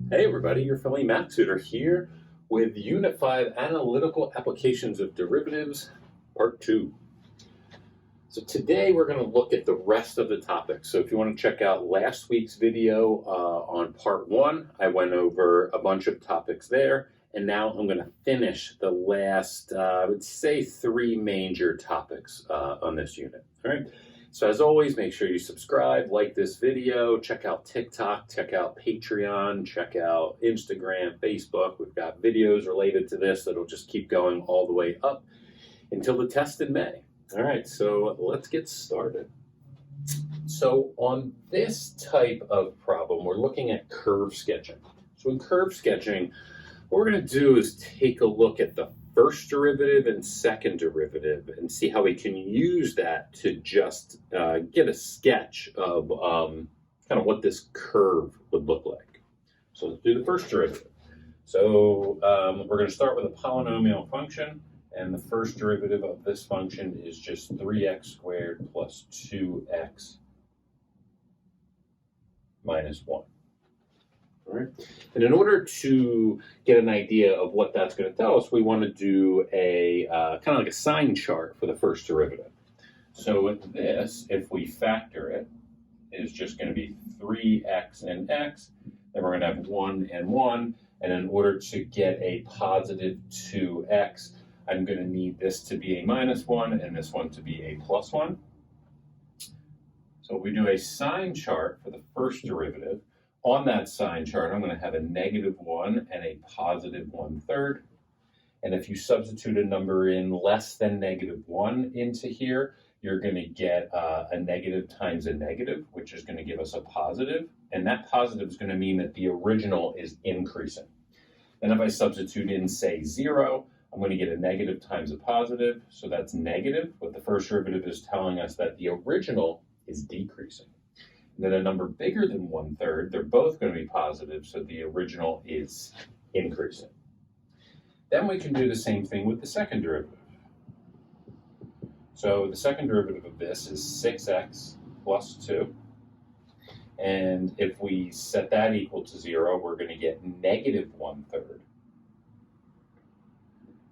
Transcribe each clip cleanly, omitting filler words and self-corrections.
Hey everybody, your Friendly Math Tutor here with Unit 5 Analytical Applications of Derivatives, Part 2. So today we're going to look at the rest of the topics. So if you want to check out last week's video on Part 1, I went over a bunch of topics there. And now I'm going to finish the last, I would say, 3 major topics on this unit. All right. So as always, make sure you subscribe, like this video, check out TikTok, check out Patreon, check out Instagram, Facebook. We've got videos related to this that'll just keep going all the way up until the test in May. All right, so let's get started. So on this type of problem, we're looking at curve sketching. So in curve sketching, what we're going to do is take a look at the first derivative and second derivative and see how we can use that to just get a sketch of kind of what this curve would look like. So let's do the first derivative. So we're going to start with a polynomial function, and the first derivative of this function is just 3x squared plus 2x minus 1. All right. And in order to get an idea of what that's going to tell us, we want to do a kind of like a sign chart for the first derivative. So with this, if we factor it, is just going to be 3x and x. Then we're going to have 1 and 1. And in order to get a positive 2x, I'm going to need this to be a minus 1 and this one to be a plus 1. So if we do a sign chart for the first derivative, on that sign chart, I'm going to have a negative 1 and a positive 1/3. And if you substitute a number in less than negative 1 into here, you're going to get a negative times a negative, which is going to give us a positive. And that positive is going to mean that the original is increasing. Then if I substitute in, say, 0, I'm going to get a negative times a positive. So that's negative, but the first derivative is telling us that the original is decreasing. And then a number bigger than 1/3, they're both going to be positive, so the original is increasing. Then we can do the same thing with the second derivative. So the second derivative of this is 6x plus 2. And if we set that equal to 0, we're going to get negative 1/3.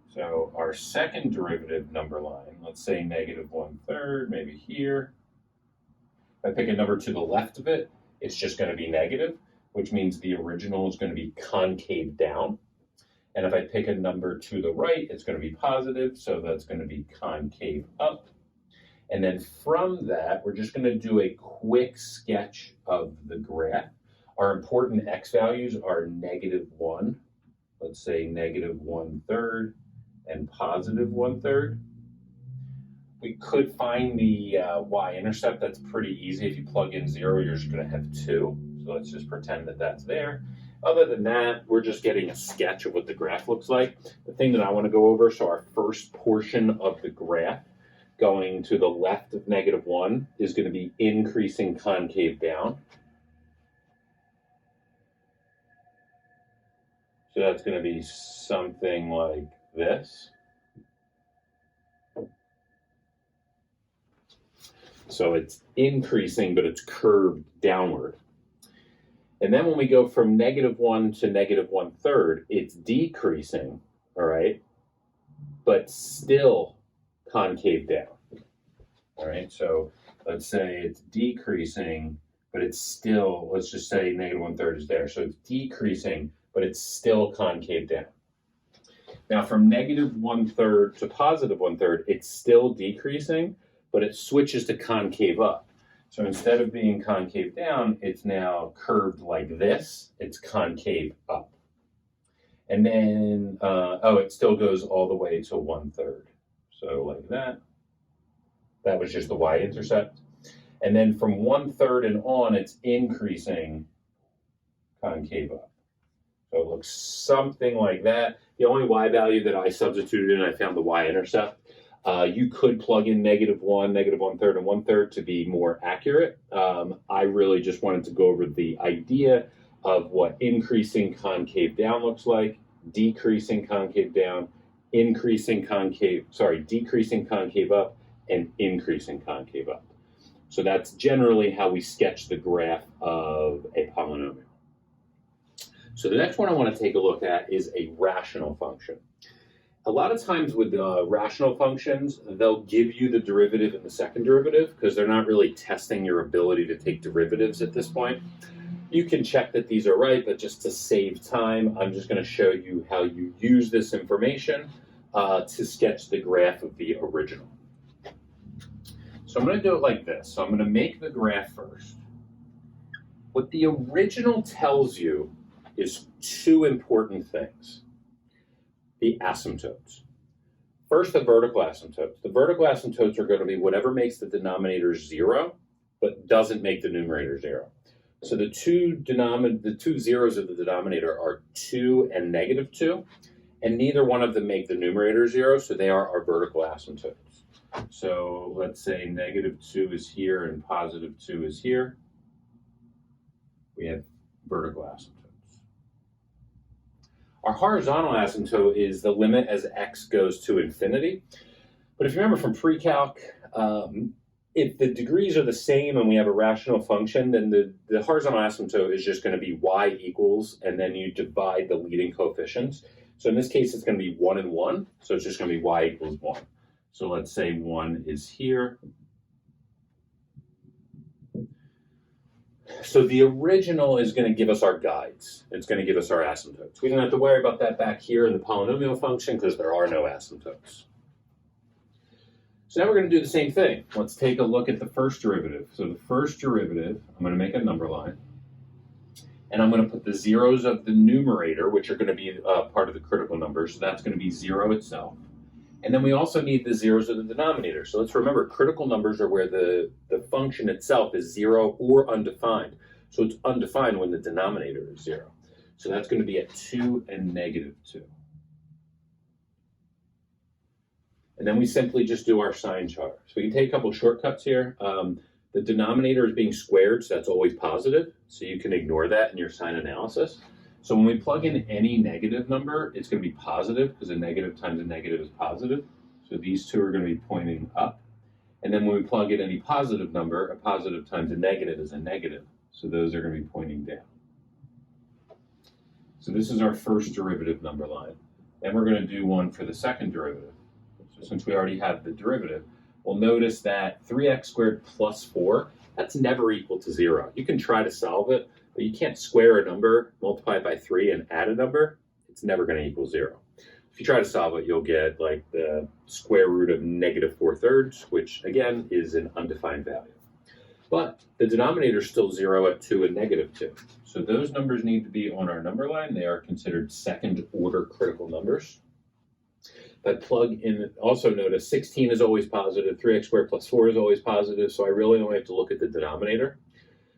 So our second derivative number line, let's say negative 1/3, maybe here. If I pick a number to the left of it, it's just going to be negative, which means the original is going to be concave down. And if I pick a number to the right, it's going to be positive, so that's going to be concave up. And then from that, we're just going to do a quick sketch of the graph. Our important x values are negative 1, let's say negative 1/3, and positive 1/3. We could find the y-intercept. That's pretty easy. If you plug in 0, you're just going to have 2. So let's just pretend that that's there. Other than that, we're just getting a sketch of what the graph looks like. The thing that I want to go over, so our first portion of the graph going to the left of negative 1 is going to be increasing concave down. So that's going to be something like this. So it's increasing, but it's curved downward. And then when we go from negative 1 to negative 1/3, it's decreasing, all right, but still concave down. All right, so let's say it's decreasing, but it's still, let's just say negative 1/3 is there. So it's decreasing, but it's still concave down. Now from negative 1/3 to positive 1/3, it's still decreasing, but it switches to concave up. So instead of being concave down, it's now curved like this. It's concave up. And then, it still goes all the way to 1/3. So like that. That was just the y-intercept. And then from 1/3 and on, it's increasing concave up. So it looks something like that. The only y value that I substituted in, I found the y-intercept. You could plug in negative 1, negative 1/3, and 1/3 to be more accurate. I really just wanted to go over the idea of what increasing concave down looks like, decreasing concave down, decreasing concave up, and increasing concave up. So that's generally how we sketch the graph of a polynomial. So the next one I want to take a look at is a rational function. A lot of times with rational functions, they'll give you the derivative and the second derivative because they're not really testing your ability to take derivatives at this point. You can check that these are right, but just to save time, I'm just going to show you how you use this information to sketch the graph of the original. So I'm going to do it like this. So I'm going to make the graph first. What the original tells you is two important things. The asymptotes. First, the vertical asymptotes. The vertical asymptotes are going to be whatever makes the denominator 0, but doesn't make the numerator 0. So the two zeros of the denominator are 2 and -2, and neither one of them make the numerator 0, so they are our vertical asymptotes. So let's say -2 is here and +2 is here. We have vertical asymptotes. Our horizontal asymptote is the limit as x goes to infinity. But if you remember from pre-calc, if the degrees are the same and we have a rational function, then the horizontal asymptote is just going to be y equals, and then you divide the leading coefficients. So in this case, it's going to be 1 and 1. So it's just going to be y equals 1. So let's say 1 is here. So the original is going to give us our guides. It's going to give us our asymptotes. We don't have to worry about that back here in the polynomial function because there are no asymptotes. So now we're going to do the same thing. Let's take a look at the first derivative. So the first derivative, I'm going to make a number line. And I'm going to put the zeros of the numerator, which are going to be part of the critical numbers. So that's going to be 0 itself. And then we also need the zeros of the denominator. So let's remember, critical numbers are where the function itself is 0 or undefined. So it's undefined when the denominator is 0. So that's going to be at 2 and -2. And then we simply just do our sign chart. So we can take a couple shortcuts here. The denominator is being squared, so that's always positive. So you can ignore that in your sign analysis. So when we plug in any negative number, it's going to be positive because a negative times a negative is positive. So these two are going to be pointing up. And then when we plug in any positive number, a positive times a negative is a negative. So those are going to be pointing down. So this is our first derivative number line. Then we're going to do one for the second derivative. So since we already have the derivative, we'll notice that 3x squared plus 4, that's never equal to 0. You can try to solve it, but you can't square a number, multiply it by 3, and add a number. It's never going to equal 0. If you try to solve it, you'll get like the square root of -4/3, which again is an undefined value. But the denominator is still 0 at 2 and -2. So those numbers need to be on our number line. They are considered second order critical numbers. If I plug in, also notice 16 is always positive, 3x squared plus 4 is always positive, so I really only have to look at the denominator.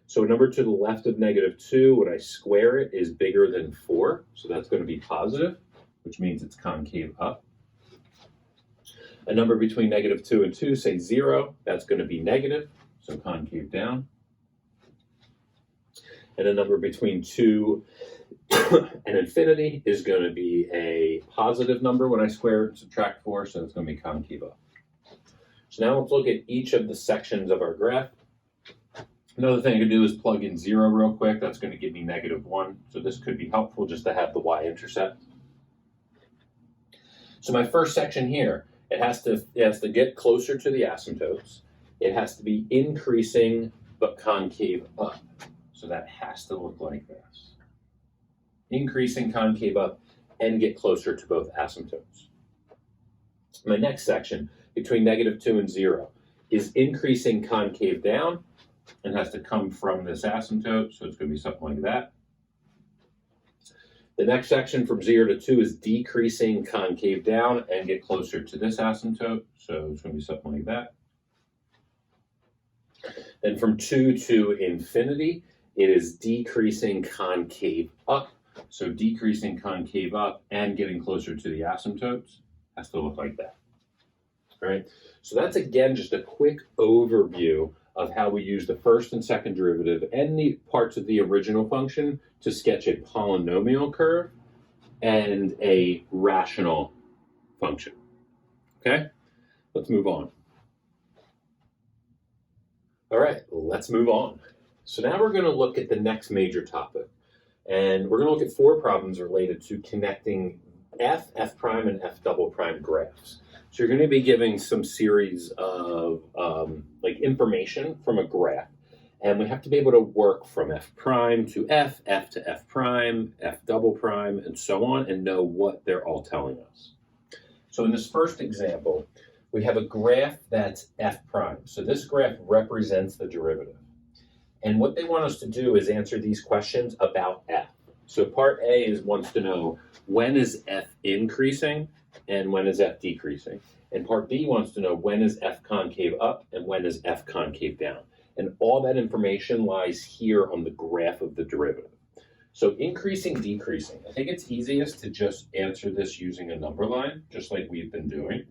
So a number to the left of -2, when I square it, is bigger than 4, so that's going to be positive, which means it's concave up. A number between -2 and 2, say 0, that's going to be negative, so concave down. And a number between 2 and infinity is going to be a positive number when I square it and subtract 4, so it's going to be concave up. So now let's look at each of the sections of our graph. Another thing I could do is plug in 0 real quick. That's going to give me -1. So this could be helpful just to have the y-intercept. So my first section here, it has to get closer to the asymptotes. It has to be increasing but concave up. So that has to look like this. Increasing concave up and get closer to both asymptotes. My next section, between -2 and 0, is increasing concave down and has to come from this asymptote, so it's going to be something like that. The next section from 0 to 2 is decreasing concave down and get closer to this asymptote, so it's going to be something like that. Then from 2 to infinity, it is decreasing concave up, so decreasing concave up and getting closer to the asymptotes has to look like that. All right, so that's again just a quick overview of how we use the first and second derivative and the parts of the original function to sketch a polynomial curve and a rational function. Okay, let's move on. All right, let's move on. So now we're going to look at the next major topic, And we're going to look at 4 problems related to connecting f, f prime, and f double prime graphs. So you're going to be giving some series of like information from a graph. And we have to be able to work from f prime to f to f prime, f double prime, and so on, and know what they're all telling us. So in this first example, we have a graph that's f prime. So this graph represents the derivative. And what they want us to do is answer these questions about f. So part A wants to know when is f increasing and when is f decreasing. And part B wants to know when is f concave up and when is f concave down. And all that information lies here on the graph of the derivative. So increasing, decreasing. I think it's easiest to just answer this using a number line, just like we've been doing.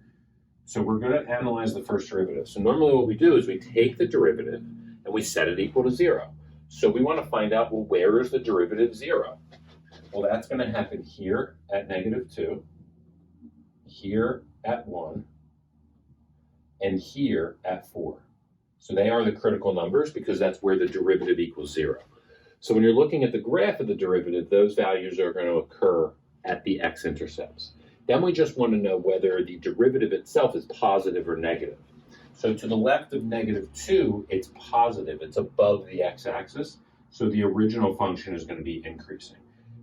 So we're going to analyze the first derivative. So normally what we do is we take the derivative and we set it equal to 0. So we want to find out, well, where is the derivative 0? Well, that's going to happen here at -2, here at 1, and here at 4. So they are the critical numbers because that's where the derivative equals 0. So when you're looking at the graph of the derivative, those values are going to occur at the x-intercepts. Then we just want to know whether the derivative itself is positive or negative. So to the left of -2, it's positive. It's above the x-axis. So the original function is going to be increasing.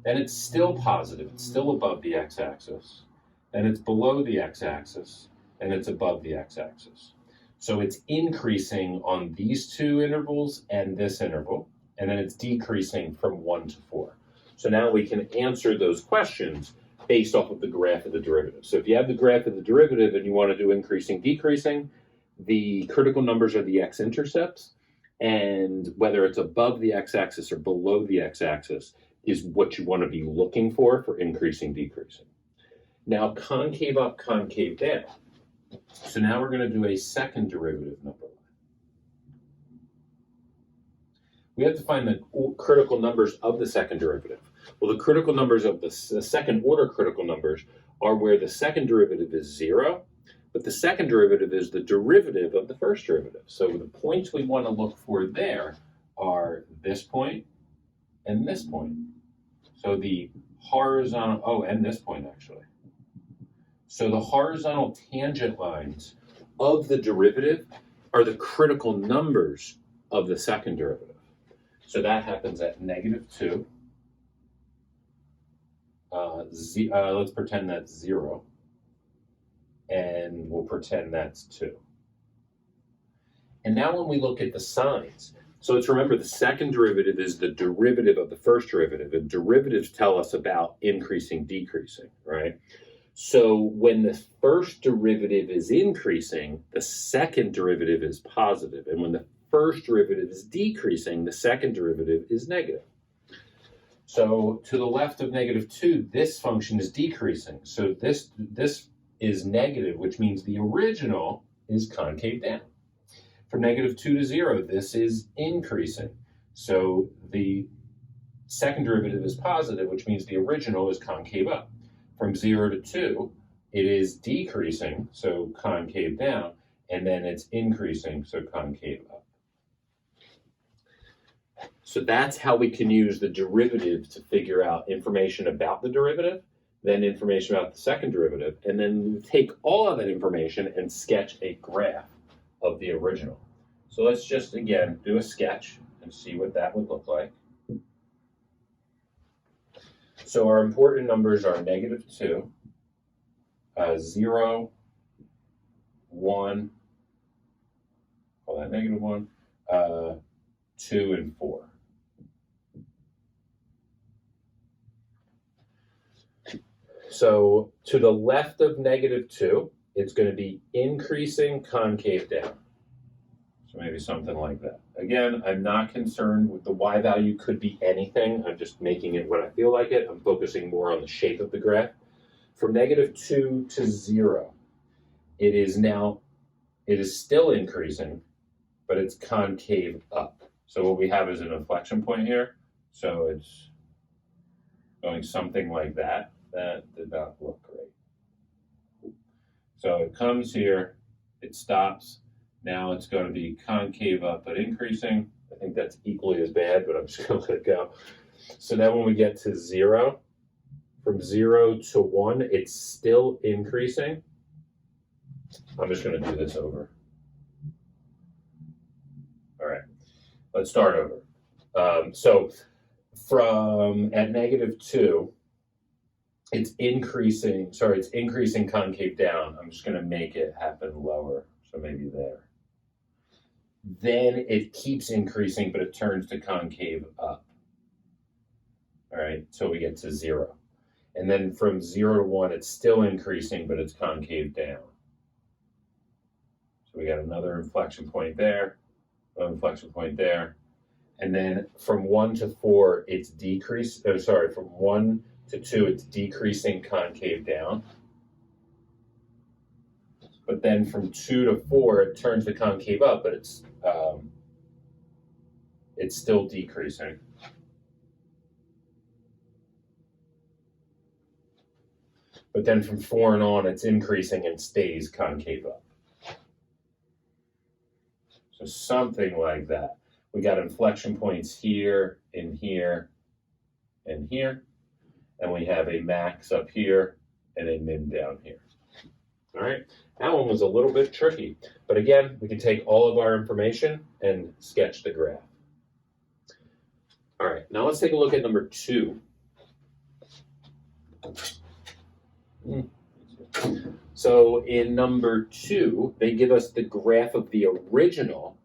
Then it's still positive. It's still above the x-axis. Then it's below the x-axis. And it's above the x-axis. So it's increasing on these 2 intervals and this interval. And then it's decreasing from 1 to 4. So now we can answer those questions based off of the graph of the derivative. So if you have the graph of the derivative and you want to do increasing, decreasing, the critical numbers are the x-intercepts, and whether it's above the x-axis or below the x-axis is what you want to be looking for increasing, decreasing. Now, concave up, concave down. So now we're going to do a second derivative number line. We have to find the critical numbers of the second derivative. Well, the critical numbers of the second order critical numbers are where the second derivative is 0, but the second derivative is the derivative of the first derivative. So the points we want to look for there are this point and this point. So the horizontal, and this point actually. So the horizontal tangent lines of the derivative are the critical numbers of the second derivative. So that happens at -2. Let's pretend that's 0. And we'll pretend that's 2. And now when we look at the signs, so let's remember the second derivative is the derivative of the first derivative, and derivatives tell us about increasing, decreasing, right? So when the first derivative is increasing, the second derivative is positive. And when the first derivative is decreasing, the second derivative is negative. So to the left of -2, this function is decreasing. So this is negative, which means the original is concave down. From -2 to 0, this is increasing. So the second derivative is positive, which means the original is concave up. From 0 to 2, it is decreasing, so concave down, and then it's increasing, so concave up. So that's how we can use the derivative to figure out information about the derivative, then information about the second derivative, and then take all of that information and sketch a graph of the original. So let's just, again, do a sketch and see what that would look like. So our important numbers are -2, 0, 1, call that -1, 2, and 4. So to the left of -2, it's going to be increasing, concave down. So maybe something like that. Again, I'm not concerned with the y value, could be anything. I'm just making it what I feel like it. I'm focusing more on the shape of the graph. From -2 to 0, it is still increasing, but it's concave up. So what we have is an inflection point here. So it's going something like that. That did not look great. So it comes here, it stops. Now it's going to be concave up but increasing. I think that's equally as bad, but I'm just going to let it go. So now when we get to 0, from 0 to 1, it's still increasing. I'm just going to do this over. All right, let's start over. So from at -2, it's increasing concave down. I'm just going to make it happen lower, so maybe there. Then it keeps increasing, but it turns to concave up. All right, so we get to 0. And then from 0 to 1, it's still increasing, but it's concave down. So we got another inflection point there, another inflection point there. And then from 1 to 4, it's from 1 to 2, it's decreasing concave down. But then from 2 to 4, it turns to concave up, but it's still decreasing. But then from 4 and on, it's increasing and stays concave up. So something like that. We got inflection points here, and here, and here. And we have a max up here and a min down here. All right, that one was a little bit tricky. But again, we can take all of our information and sketch the graph. All right, now let's take a look at number 2. So in number 2, they give us the graph of the original,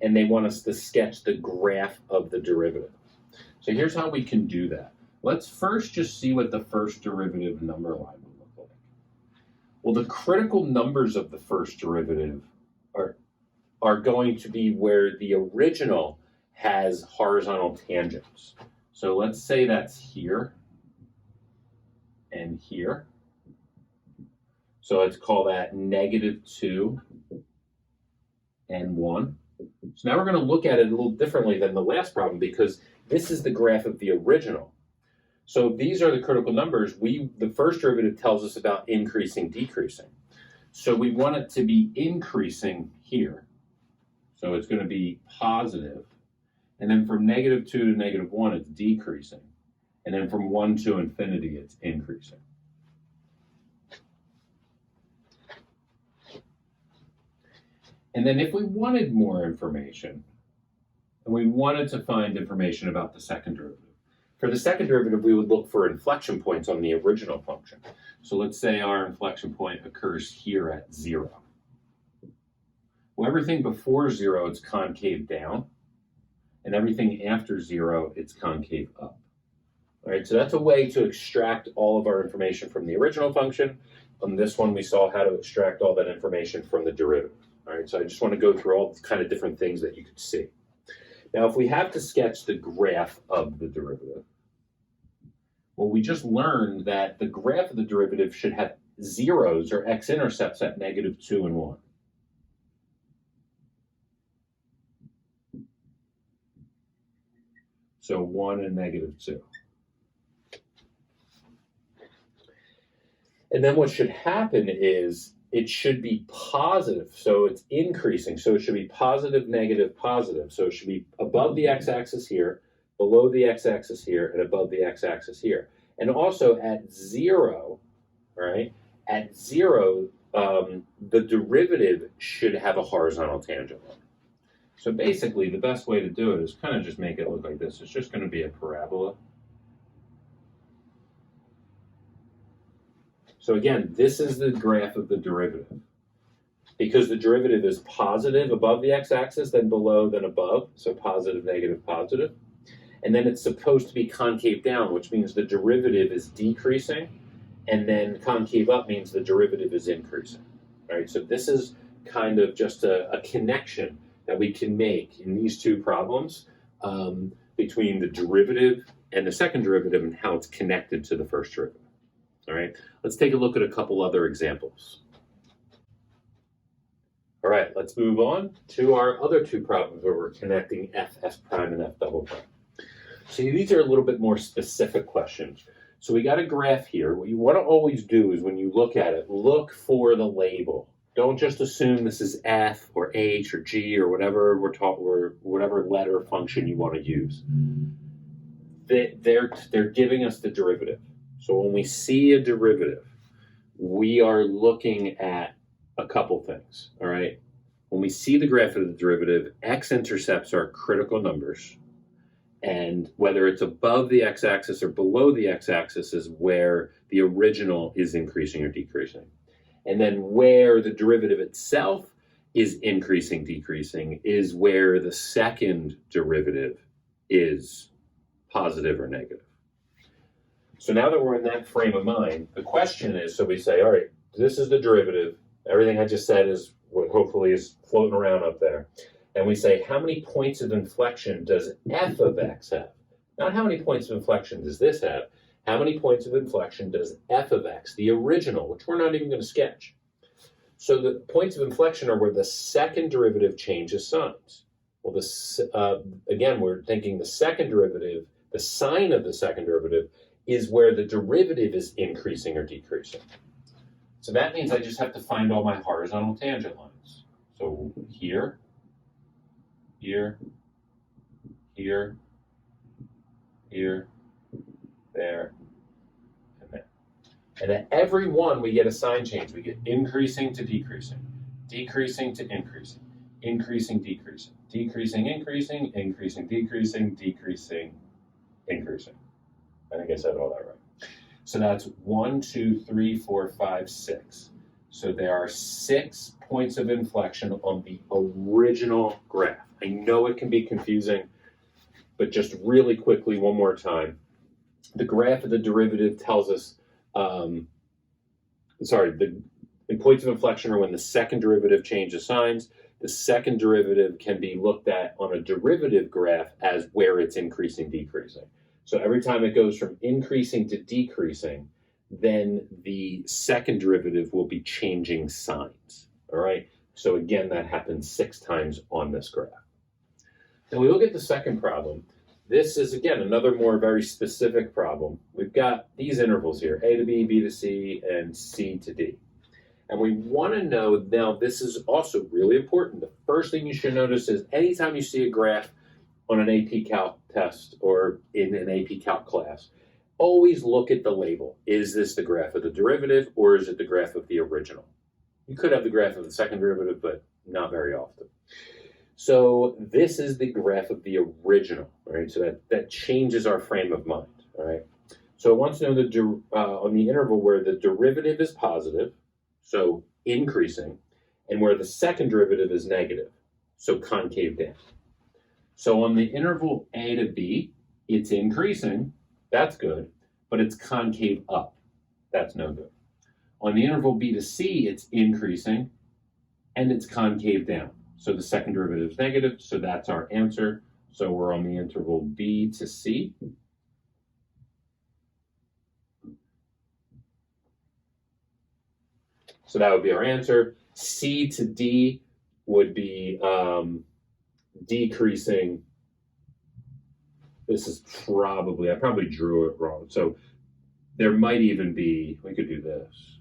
and they want us to sketch the graph of the derivative. So here's how we can do that. Let's first just see what the first derivative number line would look like. Well, the critical numbers of the first derivative are going to be where the original has horizontal tangents. So let's say that's here and here. So let's call that -2 and 1. So now we're going to look at it a little differently than the last problem because this is the graph of the original. So these are the critical numbers. The first derivative tells us about increasing, decreasing. So we want it to be increasing here. So it's going to be positive. And then from -2 to -1, it's decreasing. And then from 1 to infinity, it's increasing. And then if we wanted more information, and we wanted to find information about the second derivative, for the second derivative, we would look for inflection points on the original function. So let's say our inflection point occurs here at 0. Well, everything before 0, it's concave down. And everything after 0, it's concave up. All right, so that's a way to extract all of our information from the original function. On this one, we saw how to extract all that information from the derivative. All right, so I just want to go through all the kind of different things that you could see. Now, if we have to sketch the graph of the derivative, well, we just learned that the graph of the derivative should have zeros or x-intercepts at -2 and 1. So 1 and -2. And then what should happen is it should be positive. So it's increasing. So it should be positive, negative, positive. So it should be above the x-axis here, below the x-axis here, and above the x-axis here. And also at 0, right? At 0, the derivative should have a horizontal tangent line. So basically, the best way to do it is kind of just make it look like this. It's just going to be a parabola. So again, this is the graph of the derivative. Because the derivative is positive above the x-axis, then below, then above. So positive, negative, positive. And then it's supposed to be concave down, which means the derivative is decreasing. And then concave up means the derivative is increasing. Right? So this is kind of just a connection that we can make in these two problems between the derivative and the second derivative and how it's connected to the first derivative. All right, let's take a look at a couple other examples. All right, let's move on to our other two problems where we're connecting f prime and f double prime. So these are a little bit more specific questions. So we got a graph here. What you want to always do is when you look at it, look for the label. Don't just assume this is f or h or g or whatever we're taught or whatever letter function you want to use. they're giving us the derivative. So when we see a derivative, we are looking at a couple things, all right? When we see the graph of the derivative, x-intercepts are critical numbers, and whether it's above the x-axis or below the x-axis is where the original is increasing or decreasing. And then where the derivative itself is increasing, decreasing, is where the second derivative is positive or negative. So now that we're in that frame of mind, the question is, so we say, all right, this is the derivative. Everything I just said is what hopefully is floating around up there. And we say, how many points of inflection does f of x have? Not how many points of inflection does this have. How many points of inflection does f of x, the original, which we're not even going to sketch. So the points of inflection are where the second derivative changes signs. Well, again, we're thinking the second derivative, the sign of the second derivative, is where the derivative is increasing or decreasing. So that means I just have to find all my horizontal tangent lines. So here, here, here, here, there, and there. And at every one, we get a sign change. We get increasing to decreasing, decreasing to increasing, increasing, decreasing, decreasing, increasing, increasing, decreasing, decreasing, increasing. I think I said all that right. So that's 1, 2, 3, 4, 5, 6. So there are 6 points of inflection on the original graph. I know it can be confusing, but just really quickly, one more time. The graph of the derivative tells us, the points of inflection are when the second derivative changes signs. The second derivative can be looked at on a derivative graph as where it's increasing, decreasing. So every time it goes from increasing to decreasing, then the second derivative will be changing signs, all right? So again, that happens 6 times on this graph. Now we look at the second problem. This is, again, another more very specific problem. We've got these intervals here, A to B, B to C, and C to D. And we want to know, now this is also really important. The first thing you should notice is anytime you see a graph on an AP Calc test or in an AP Calc class, always look at the label. Is this the graph of the derivative or is it the graph of the original? You could have the graph of the second derivative, but not very often. So this is the graph of the original, right? So that changes our frame of mind, all right? So it wants to know on the interval where the derivative is positive, so increasing, and where the second derivative is negative, so concave down. So on the interval A to B, it's increasing, that's good, but it's concave up, that's no good. On the interval B to C, it's increasing, and it's concave down. So the second derivative is negative, so that's our answer. So we're on the interval B to C. So that would be our answer. C to D would be decreasing. This is I probably drew it wrong. So there might even be, we could do this.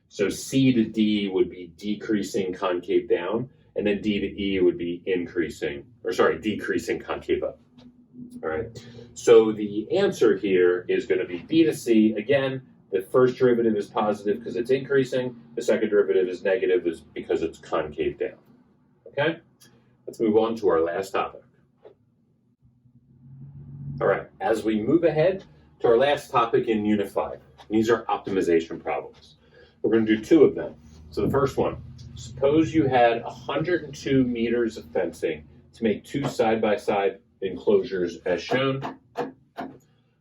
So C to D would be decreasing concave down, and then D to E would be decreasing concave up. All right. So the answer here is going to be B to C. Again, the first derivative is positive because it's increasing. The second derivative is negative because it's concave down. Okay? Let's move on to our last topic. All right. As we move ahead to our last topic in Unit 5, these are optimization problems. We're going to do 2 of them. So the first one, suppose you had 102 meters of fencing to make 2 side-by-side enclosures as shown.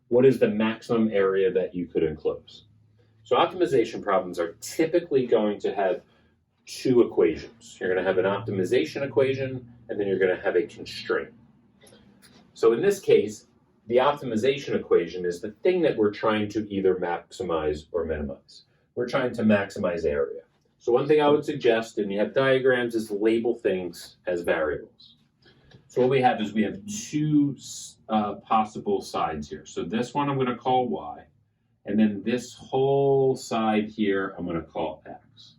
What is the maximum area that you could enclose? So optimization problems are typically going to have 2 equations. You're going to have an optimization equation, and then you're going to have a constraint. So in this case, the optimization equation is the thing that we're trying to either maximize or minimize. We're trying to maximize area. So one thing I would suggest, and you have diagrams, is label things as variables. So what we have is we have 2 possible sides here. So this one I'm going to call y, and then this whole side here I'm going to call x.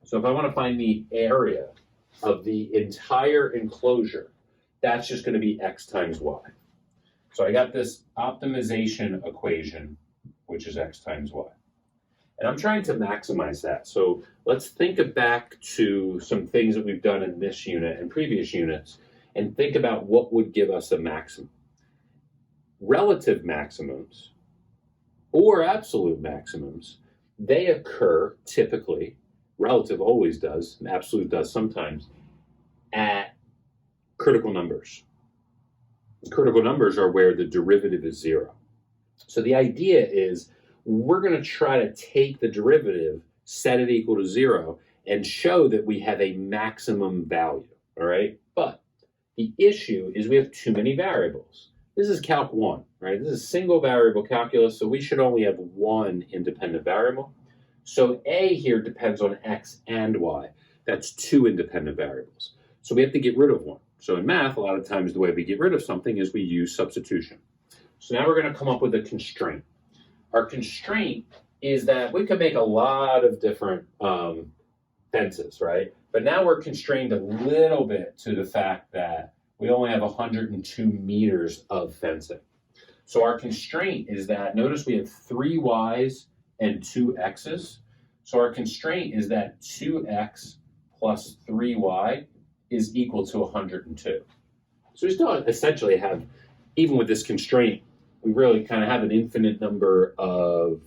So if I want to find the area of the entire enclosure, that's just going to be x times y. So I got this optimization equation, which is x times y. And I'm trying to maximize that. So let's think back to some things that we've done in this unit and previous units and think about what would give us a maximum. Relative maximums or absolute maximums, they occur typically, relative always does, and absolute does sometimes, at critical numbers. Critical numbers are where the derivative is 0. So the idea is we're going to try to take the derivative, set it equal to 0, and show that we have a maximum value, all right? But the issue is we have too many variables. This is Calc 1, right? This is single variable calculus, so we should only have one independent variable. So A here depends on x and y. That's 2 independent variables. So we have to get rid of one. So in math, a lot of times the way we get rid of something is we use substitution. So now we're going to come up with a constraint. Our constraint is that we can make a lot of different fences, right? But now we're constrained a little bit to the fact that we only have 102 meters of fencing. So our constraint is that, notice we have 3 y's and 2 x's. So our constraint is that 2x plus 3y is equal to 102. So we still essentially have, even with this constraint, we really kind of have an infinite number of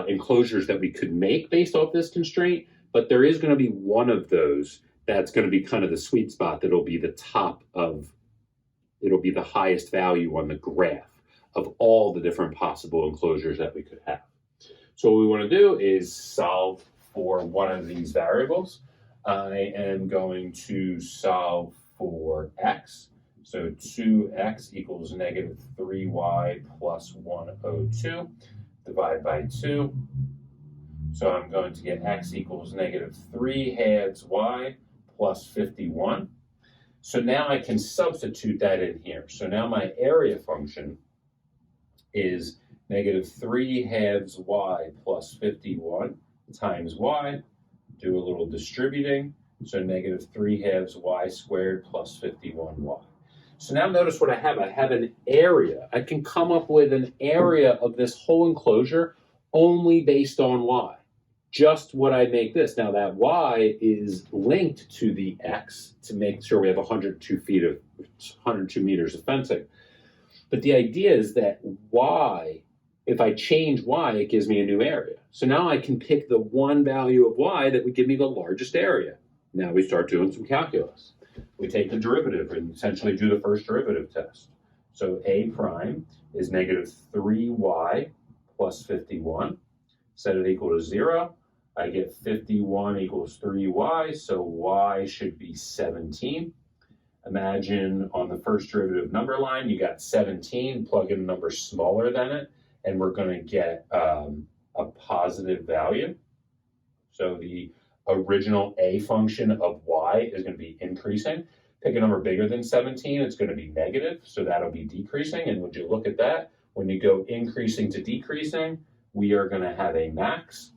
enclosures that we could make based off this constraint, but there is going to be one of those that's going to be kind of the sweet spot that'll be the top of, it'll be the highest value on the graph of all the different possible enclosures that we could have. So what we want to do is solve for one of these variables. I am going to solve for x. So 2x equals negative 3y plus 102. Divide by 2. So I'm going to get x equals negative 3 halves y plus 51. So now I can substitute that in here. So now my area function is negative 3 halves y plus 51 times y. Do a little distributing. So negative 3 halves y squared plus 51y. So now notice what I have. I have an area. I can come up with an area of this whole enclosure only based on y. Just what I make this. Now that y is linked to the x to make sure we have 102 meters of fencing. But the idea is that y, if I change y, it gives me a new area. So now I can pick the one value of y that would give me the largest area. Now we start doing some calculus. We take the derivative and essentially do the first derivative test. So a prime is negative 3y plus 51. Set it equal to 0. I get 51 equals 3y, so y should be 17. Imagine on the first derivative number line, you got 17, plug in a number smaller than it, and we're going to get a positive value. So the original a function of y is going to be increasing. Pick a number bigger than 17, it's going to be negative, so that'll be decreasing. And when you look at that, when you go increasing to decreasing, we are going to have a max.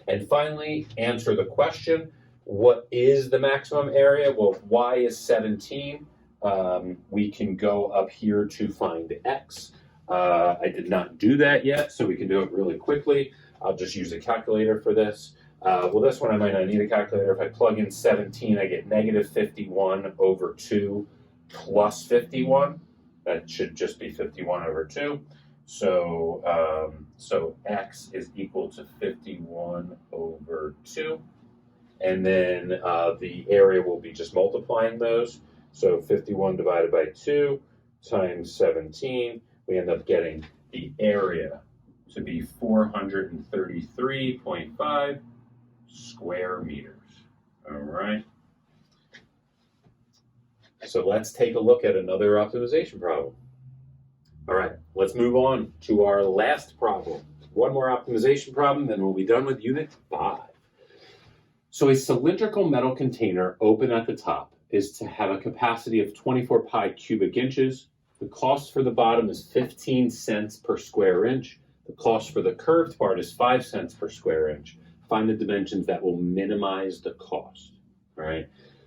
And finally, answer the question, what is the maximum area? Well, if y is 17, we can go up here to find x. I did not do that yet, so we can do it really quickly. I'll just use a calculator for this. Well, this one I might not need a calculator. If I plug in 17, I get negative 51 over 2 plus 51. That should just be 51 over 2. So, so x is equal to 51 over 2. And then the area will be just multiplying those. So 51 divided by 2 times 17. We end up getting the area to be 433.5 square meters. All right. So let's take a look at another optimization problem. All right, let's move on to our last problem. One more optimization problem, then we'll be done with Unit 5. So a cylindrical metal container open at the top is to have a capacity of 24 pi cubic inches. The cost for the bottom is 15 cents per square inch. The cost for the curved part is 5 cents per square inch. Find the dimensions that will minimize the cost. All right.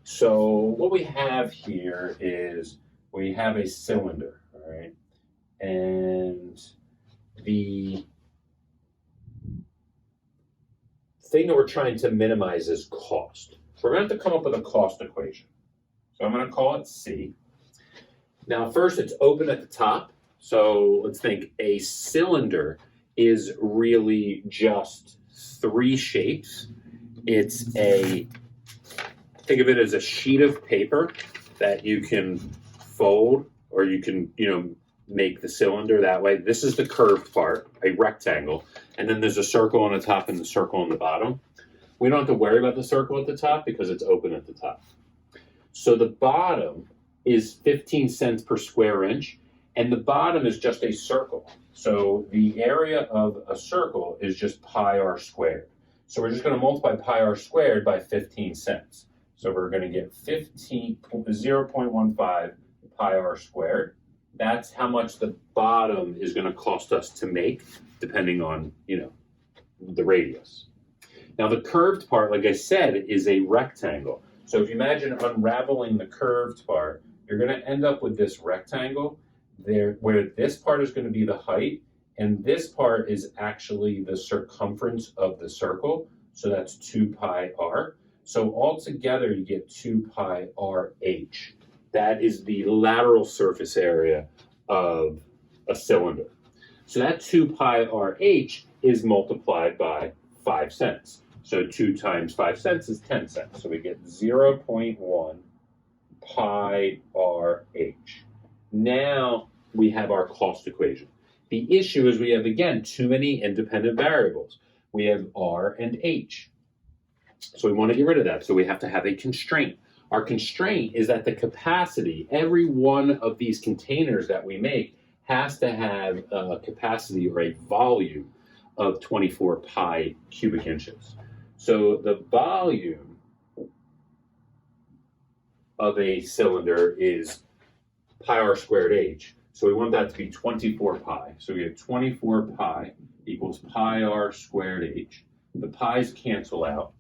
So what we have here is we have a cylinder, all right? And the thing that we're trying to minimize is cost. So we're going to have to come up with a cost equation. So I'm going to call it C. Now first it's open at the top. So let's think a cylinder is really just three shapes. It's think of it as a sheet of paper that you can fold, or you can, make the cylinder that way. This is the curved part, a rectangle, and then there's a circle on the top and the circle on the bottom. We don't have to worry about the circle at the top because it's open at the top. So the bottom is 15 cents per square inch, and the bottom is just a circle. So the area of a circle is just pi r squared. So we're just going to multiply pi r squared by 15 cents. So we're going to get 0.15 pi r squared. That's how much the bottom is going to cost us to make, depending on, the radius. Now the curved part, like I said, is a rectangle. So if you imagine unraveling the curved part, you're going to end up with this rectangle there, where this part is going to be the height, and this part is actually the circumference of the circle. So that's 2 pi r. So altogether you get 2 pi r h. That is the lateral surface area of a cylinder. So that 2 pi r h is multiplied by 5 cents. So 2 times 5 cents is 10 cents. So we get 0.1 pi r h. Now we have our cost equation. The issue is we have, again, too many independent variables. We have r and h. So we want to get rid of that. So we have to have a constraint. Our constraint is that the capacity, every one of these containers that we make has to have a capacity or a volume of 24 pi cubic inches. So the volume of a cylinder is pi r squared h. So we want that to be 24 pi. So we have 24 pi equals pi r squared h. The pi's cancel out.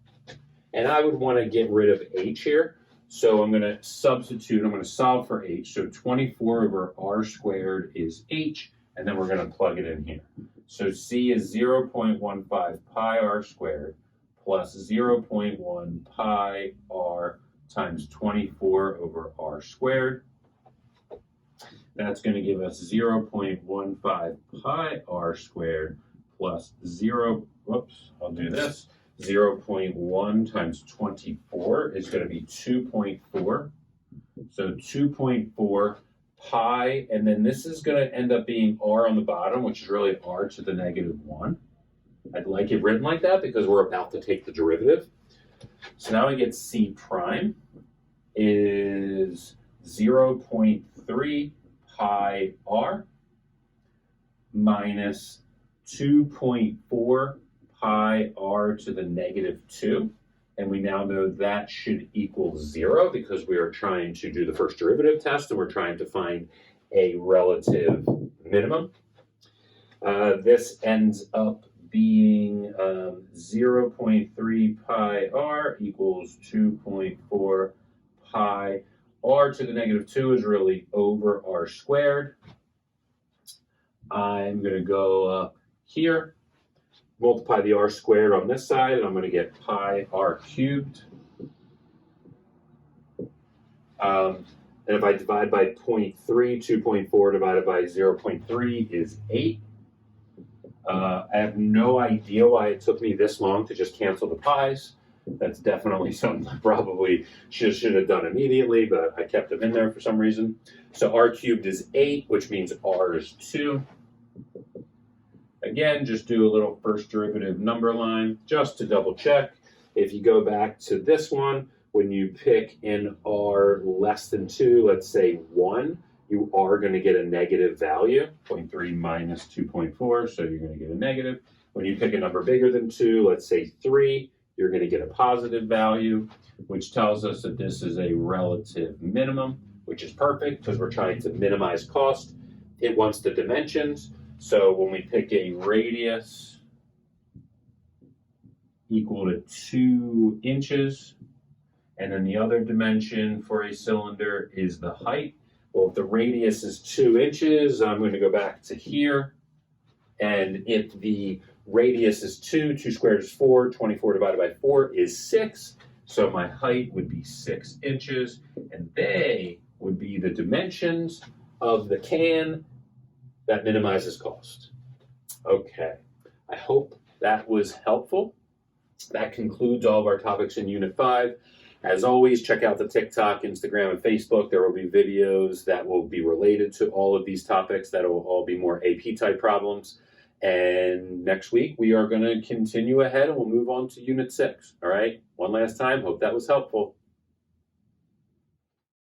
And I would want to get rid of h here. So I'm going to substitute, I'm going to solve for h. So 24 over r squared is h, and then we're going to plug it in here. So c is 0.15 pi r squared plus 0.1 pi r times 24 over r squared. That's going to give us 0.15 pi r squared plus 0.1 times 24 is going to be 2.4. So 2.4 pi, and then this is going to end up being r on the bottom, which is really r to the negative 1. I'd like it written like that because we're about to take the derivative. So now I get c prime is 0.3 pi r minus 2.4 pi r to the negative 2. And we now know that should equal 0 because we are trying to do the first derivative test and we're trying to find a relative minimum. This ends up being 0.3 pi r equals 2.4 pi r to the negative 2 is really over r squared. I'm going to go up here, multiply the r squared on this side, and I'm going to get pi r cubed. And if I divide by 0.3, 2.4 divided by 0.3 is 8. I have no idea why it took me this long to just cancel the pi's. That's definitely something I probably should have done immediately, but I kept them in there for some reason. So r cubed is 8, which means r is 2. Again, just do a little first derivative number line just to double check. If you go back to this one, when you pick in r less than 2, let's say 1, you are going to get a negative value, 0.3 minus 2.4, so you're going to get a negative. When you pick a number bigger than 2, let's say 3, you're going to get a positive value, which tells us that this is a relative minimum, which is perfect because we're trying to minimize cost. It wants the dimensions. So when we pick a radius equal to 2 inches And then the other dimension for a cylinder is the height. Well, if the radius is 2 inches, I'm going to go back to here. And if the radius is 2 squared is 4, 24 divided by 4 is 6. So my height would be 6 inches, and they would be the dimensions of the can that minimizes cost. Okay, I hope that was helpful. That concludes all of our topics in Unit 5. As always, check out the TikTok, Instagram, and Facebook. There will be videos that will be related to all of these topics that will all be more AP-type problems. And next week, we are going to continue ahead and we'll move on to Unit 6. All right, one last time. Hope that was helpful.